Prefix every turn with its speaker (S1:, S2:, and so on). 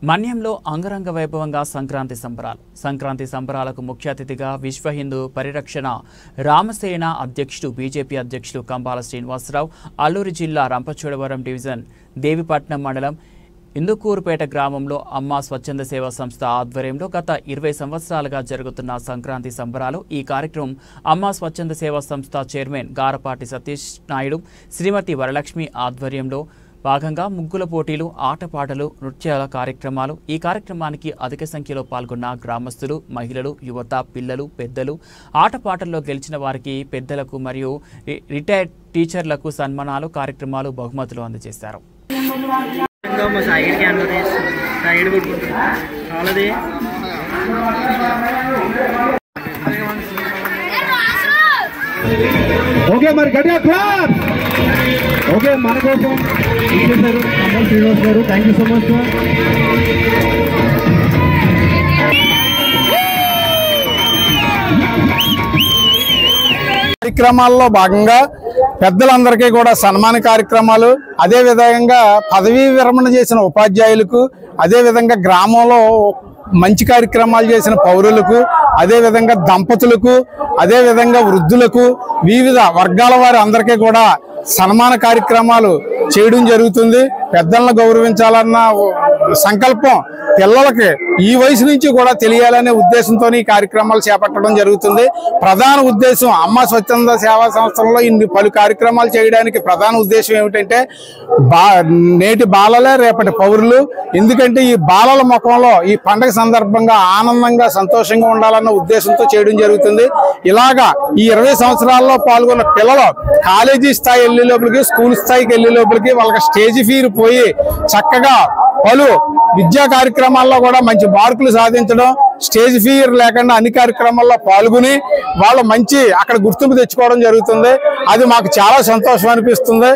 S1: మన్యంలో అంగరంగ వైభవంగా సంక్రాంతి సంబరాలకు ముఖ్య అతిథిగా విశ్వ హిందూ పరిరక్షణ రామసేన అధ్యక్షుడు బీజేపీ అధ్యక్షులు కంబాల శ్రీనివాసరావు, అల్లూరి జిల్లా రంపచోడవరం డివిజన్ దేవిపట్నం మండలం ఇందుకూరుపేట గ్రామంలో అమ్మ స్వచ్ఛంద సేవా సంస్థ ఆధ్వర్యంలో గత 20 సంవత్సరాలుగా జరుగుతున్న సంక్రాంతి సంబరాలు. ఈ కార్యక్రమం అమ్మ స్వచ్ఛంద సేవా సంస్థ చైర్మన్ గారపాటి సతీష్ నాయుడు, శ్రీమతి వరలక్ష్మి ఆధ్వర్యంలో భాగంగా ముగ్గుల పోటీలు, ఆటపాటలు, నృత్యాల కార్యక్రమాలు. ఈ కార్యక్రమానికి అధిక సంఖ్యలో పాల్గొన్న గ్రామస్తులు, మహిళలు, యువత, పిల్లలు, పెద్దలు, ఆటపాటల్లో గెలిచిన వారికి పెద్దలకు మరియు రిటైర్డ్ టీచర్లకు సన్మానాలు, కార్యక్రమాలు, బహుమతులు అందజేశారు.
S2: ఓకే మరి గట్టిగా క్లాప్. ఓకే మన కోసం ఇచ్చేసారు కంబాల శ్రీనివాస్ గారు. Thank you so much. కార్యక్రమాల్లో భాగంగా పెద్దలందరికీ కూడా సన్మాన కార్యక్రమాలు, అదే విధంగా పదవీ విరమణ చేసిన ఉపాధ్యాయులకు, అదే విధంగా గ్రామంలో మంచి కార్యక్రమాలు చేసిన పౌరులకు, అదే విధంగా దంపతులకు, అదే విధంగా వృద్ధులకు, వివిధ వర్గాల వారి అందరికీ కూడా సన్మాన కార్యక్రమాలు చేయడం జరుగుతుంది. పెద్దలను గౌరవించాలన్న సంకల్పం పిల్లలకి ఈ వయసు నుంచి కూడా తెలియాలనే ఉద్దేశంతో ఈ కార్యక్రమాలు చేపట్టడం జరుగుతుంది. ప్రధాన ఉద్దేశం అమ్మ స్వచ్ఛంద సేవా సంస్థల్లో ఇన్ని పలు కార్యక్రమాలు చేయడానికి ప్రధాన ఉద్దేశం ఏమిటంటే నేటి బాలలే రేపటి పౌరులు. ఎందుకంటే ఈ బాలల ముఖంలో ఈ పండుగ సందర్భంగా ఆనందంగా సంతోషంగా ఉండాలన్న ఉద్దేశంతో చేయడం జరుగుతుంది. ఇలాగా ఈ 20 సంవత్సరాల్లో పాల్గొన్న పిల్లలు కాలేజీ స్థాయి వెళ్ళే లోపలికి, స్కూల్ స్థాయికి వెళ్ళే లోపలికి వాళ్ళకి స్టేజ్ ఫీర్ పోయి చక్కగా పలు విద్యా కార్యక్రమాల్లో కూడా మంచి మార్కులు సాధించడం, స్టేజ్ ఫియర్ లేకుండా అన్ని కార్యక్రమాల్లో పాల్గొని వాళ్ళు మంచి అక్కడ గుర్తింపు తెచ్చుకోవడం జరుగుతుంది. అది మాకు చాలా సంతోషం అనిపిస్తుంది.